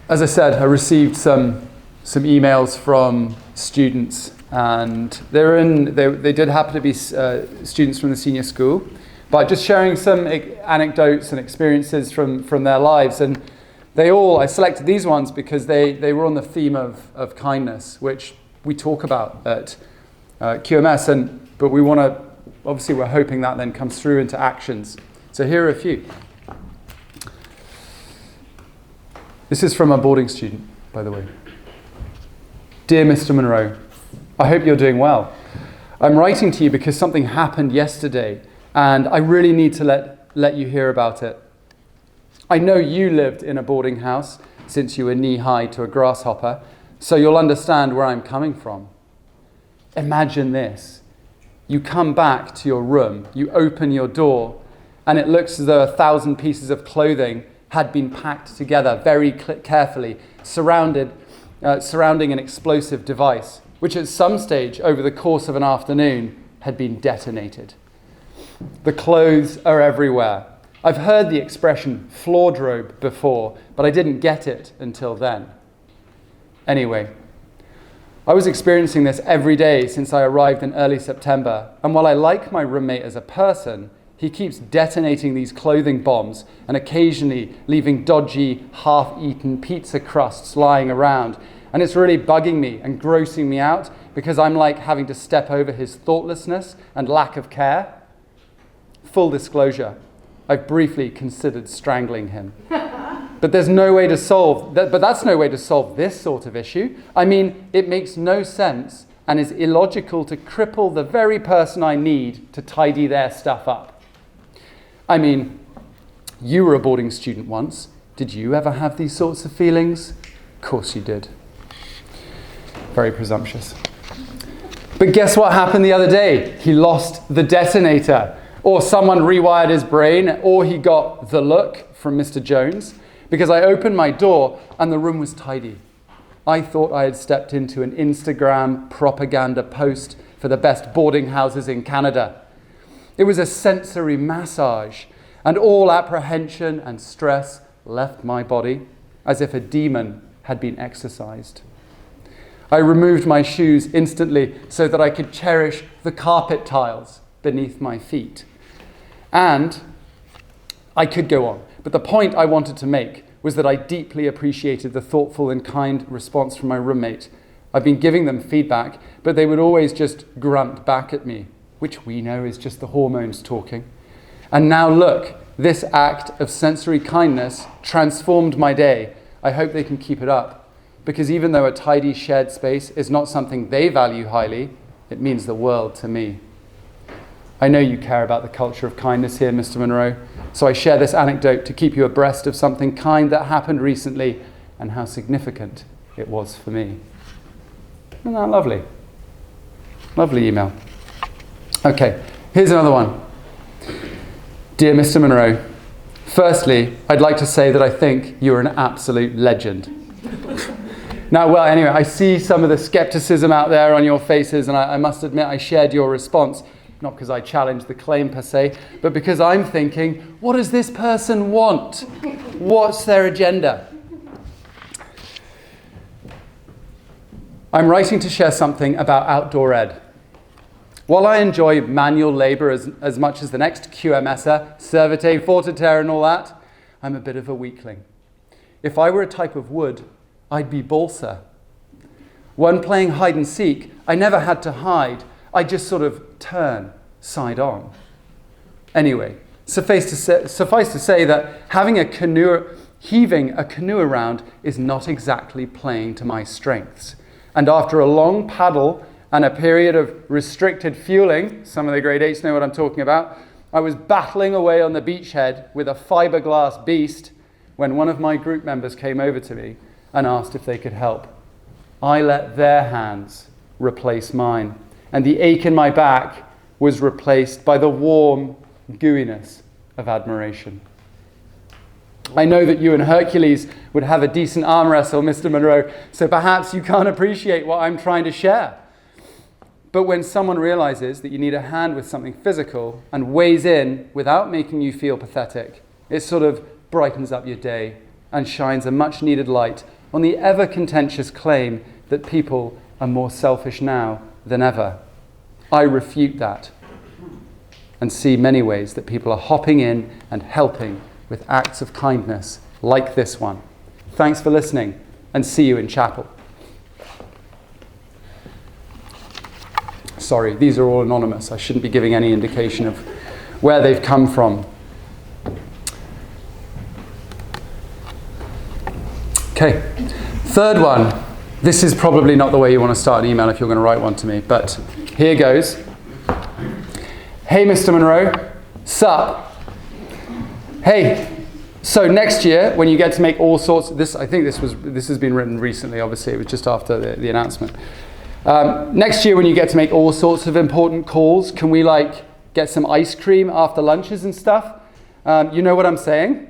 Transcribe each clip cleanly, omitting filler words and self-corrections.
As I said, I received some emails from students, and they did happen to be students from the senior school, but just sharing some anecdotes and experiences from their lives. And I selected these ones because they were on the theme of kindness, which we talk about at QMS, but we want to, obviously we're hoping that then comes through into actions. So here are a few. This is from a boarding student, by the way. Dear Mr. Monroe, I hope you're doing well. I'm writing to you because something happened yesterday, and I really need to let you hear about it. I know you lived in a boarding house since you were knee-high to a grasshopper, so you'll understand where I'm coming from. Imagine this. You come back to your room, you open your door, and it looks as though 1,000 pieces of clothing had been packed together very carefully, surrounding an explosive device, which at some stage over the course of an afternoon had been detonated. The clothes are everywhere. I've heard the expression floordrobe before, but I didn't get it until then. Anyway, I was experiencing this every day since I arrived in early September, and while I like my roommate as a person, he keeps detonating these clothing bombs and occasionally leaving dodgy, half-eaten pizza crusts lying around. And it's really bugging me and grossing me out because I'm like having to step over his thoughtlessness and lack of care. Full disclosure, I've briefly considered strangling him. But that's no way to solve this sort of issue. I mean, it makes no sense and is illogical to cripple the very person I need to tidy their stuff up. I mean, you were a boarding student once. Did you ever have these sorts of feelings? Of course you did. Very presumptuous. But guess what happened the other day? He lost the detonator, or someone rewired his brain, or he got the look from Mr. Jones, because I opened my door and the room was tidy. I thought I had stepped into an Instagram propaganda post for the best boarding houses in Canada. It was a sensory massage, and all apprehension and stress left my body as if a demon had been exorcised. I removed my shoes instantly so that I could cherish the carpet tiles beneath my feet. And I could go on, but the point I wanted to make was that I deeply appreciated the thoughtful and kind response from my roommate. I've been giving them feedback, but they would always just grunt back at me, which we know is just the hormones talking. And now look, this act of sensory kindness transformed my day. I hope they can keep it up, because even though a tidy shared space is not something they value highly, it means the world to me. I know you care about the culture of kindness here, Mr. Monroe, so I share this anecdote to keep you abreast of something kind that happened recently and how significant it was for me. Isn't that lovely? Lovely email. Okay, here's another one. Dear Mr. Monroe, firstly, I'd like to say that I think you're an absolute legend. Now, well, anyway, I see some of the skepticism out there on your faces, and I must admit I shared your response, not because I challenged the claim per se, but because I'm thinking, what does this person want? What's their agenda? I'm writing to share something about outdoor ed. While I enjoy manual labour as much as the next QMSer, Servite, Fortiter and all that, I'm a bit of a weakling. If I were a type of wood, I'd be balsa. When playing hide and seek, I never had to hide. I just sort of turn side on. Anyway, suffice to say that heaving a canoe around is not exactly playing to my strengths. And after a long paddle and a period of restricted fueling, some of the grade 8s know what I'm talking about, I was battling away on the beachhead with a fiberglass beast when one of my group members came over to me and asked if they could help. I let their hands replace mine, and the ache in my back was replaced by the warm gooiness of admiration. I know that you and Hercules would have a decent arm wrestle, Mr. Monroe, so perhaps you can't appreciate what I'm trying to share. But when someone realizes that you need a hand with something physical and weighs in without making you feel pathetic, it sort of brightens up your day and shines a much needed light on the ever-contentious claim that people are more selfish now than ever. I refute that and see many ways that people are hopping in and helping with acts of kindness like this one. Thanks for listening, and see you in chapel. Sorry, these are all anonymous. I shouldn't be giving any indication of where they've come from. Okay, third one. This is probably not the way you want to start an email if you're going to write one to me, but here goes. Hey, Mr. Monroe. Sup? Hey, so next year, when you get to make all sorts, I think this has been written recently, obviously, it was just after the announcement. Next year, when you get to make all sorts of important calls, can we get some ice cream after lunches and stuff? You know what I'm saying?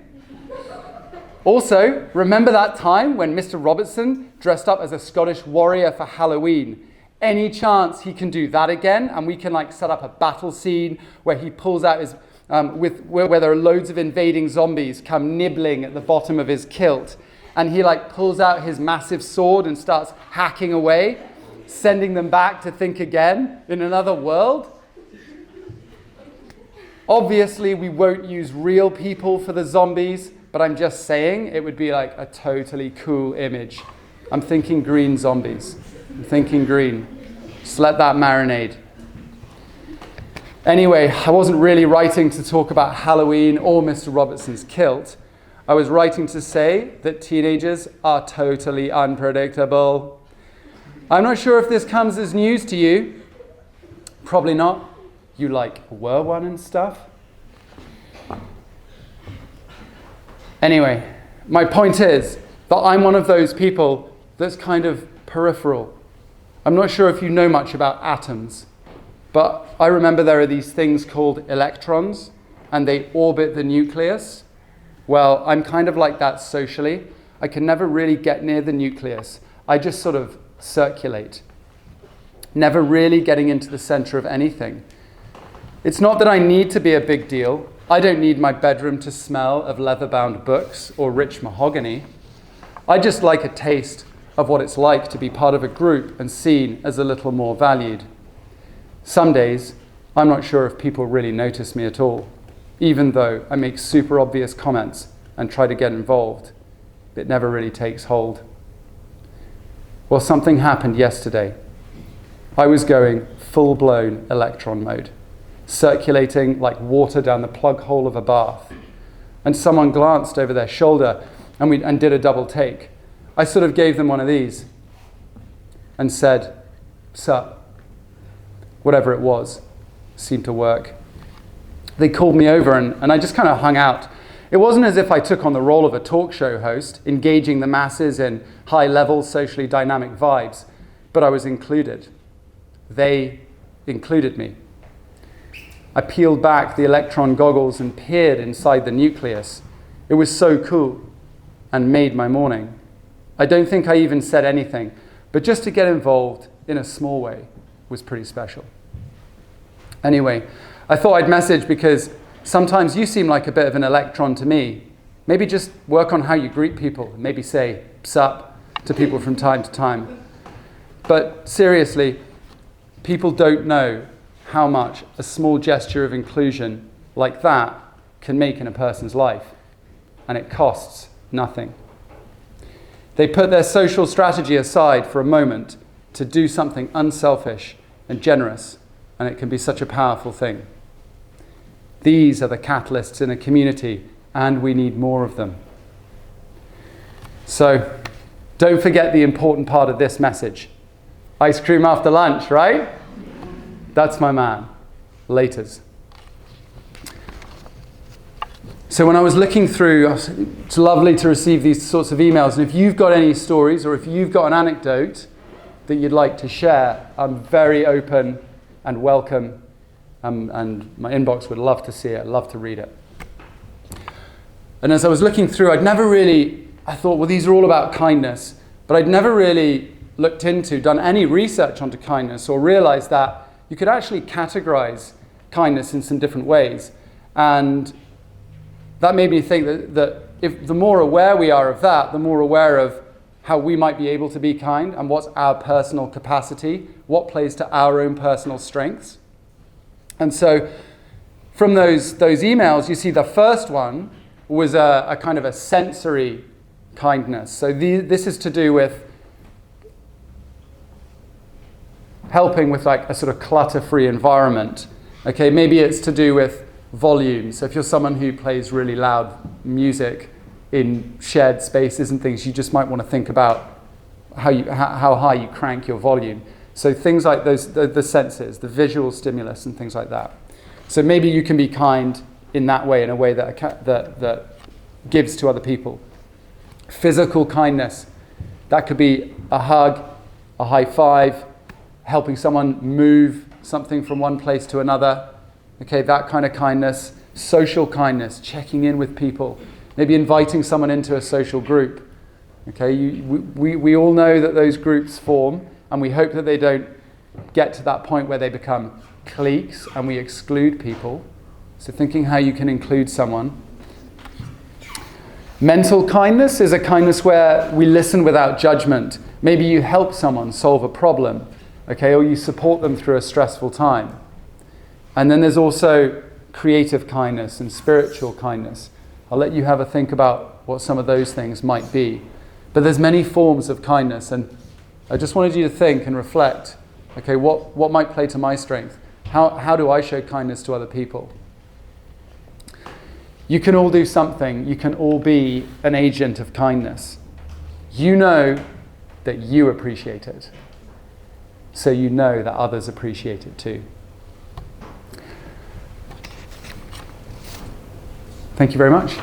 Also, remember that time when Mr. Robertson dressed up as a Scottish warrior for Halloween? Any chance he can do that again, and we can set up a battle scene where he pulls out his where there are loads of invading zombies come nibbling at the bottom of his kilt, and he pulls out his massive sword and starts hacking away, sending them back to think again in another world? Obviously, we won't use real people for the zombies, but I'm just saying it would be a totally cool image. I'm thinking green zombies. I'm thinking green. Just let that marinade. Anyway, I wasn't really writing to talk about Halloween or Mr. Robertson's kilt. I was writing to say that teenagers are totally unpredictable. I'm not sure if this comes as news to you. Probably not. You were one and stuff. Anyway, my point is that I'm one of those people that's kind of peripheral. I'm not sure if you know much about atoms, but I remember there are these things called electrons, and they orbit the nucleus. Well, I'm kind of like that socially. I can never really get near the nucleus. I just sort of circulate, never really getting into the center of anything. It's not that I need to be a big deal. I don't need my bedroom to smell of leather-bound books or rich mahogany. I just like a taste of what it's like to be part of a group and seen as a little more valued. Some days, I'm not sure if people really notice me at all, even though I make super obvious comments and try to get involved. It never really takes hold. Well, something happened yesterday. I was going full-blown electron mode, circulating like water down the plug hole of a bath. And someone glanced over their shoulder and did a double take. I sort of gave them one of these and said, "Sup?" Whatever it was, seemed to work. They called me over and I just kind of hung out. It wasn't as if I took on the role of a talk show host, engaging the masses in high-level, socially dynamic vibes, but I was included. They included me. I peeled back the electron goggles and peered inside the nucleus. It was so cool and made my morning. I don't think I even said anything, but just to get involved in a small way was pretty special. Anyway, I thought I'd message because sometimes you seem like a bit of an electron to me. Maybe just work on how you greet people. Maybe say "sup" to people from time to time. But seriously, people don't know how much a small gesture of inclusion like that can make in a person's life. And it costs nothing. They put their social strategy aside for a moment to do something unselfish and generous, and it can be such a powerful thing. These are the catalysts in a community, and we need more of them. So, don't forget the important part of this message. Ice cream after lunch, right? That's my man. Laters. So when I was looking through, it's lovely to receive these sorts of emails. And if you've got any stories or if you've got an anecdote that you'd like to share, I'm very open and welcome. And my inbox would love to see it, love to read it. And as I was looking through, I thought, well, these are all about kindness. But I'd never really done any research onto kindness or realized that you could actually categorize kindness in some different ways. And that made me think that if the more aware we are of that, the more aware of how we might be able to be kind and what's our personal capacity, what plays to our own personal strengths. And so from those emails, you see the first one was a kind of a sensory kindness. So this is to do with helping with like a sort of clutter-free environment. Okay, maybe it's to do with volume. So if you're someone who plays really loud music in shared spaces and things, you just might want to think about how high you crank your volume. So things like those, the senses, the visual stimulus and things like that. So maybe you can be kind in that way, in a way that gives to other people. Physical kindness, that could be a hug, a high five, helping someone move something from one place to another. Okay, that kind of kindness. Social kindness, checking in with people, maybe inviting someone into a social group. Okay, we all know that those groups form, and we hope that they don't get to that point where they become cliques and we exclude people. So thinking how you can include someone. Mental kindness is a kindness where we listen without judgment. Maybe you help someone solve a problem, okay, or you support them through a stressful time. And then there's also creative kindness and spiritual kindness. I'll let you have a think about what some of those things might be. But there's many forms of kindness, and I just wanted you to think and reflect, okay, what might play to my strength? How do I show kindness to other people? You can all do something. You can all be an agent of kindness. You know that you appreciate it. So you know that others appreciate it too. Thank you very much.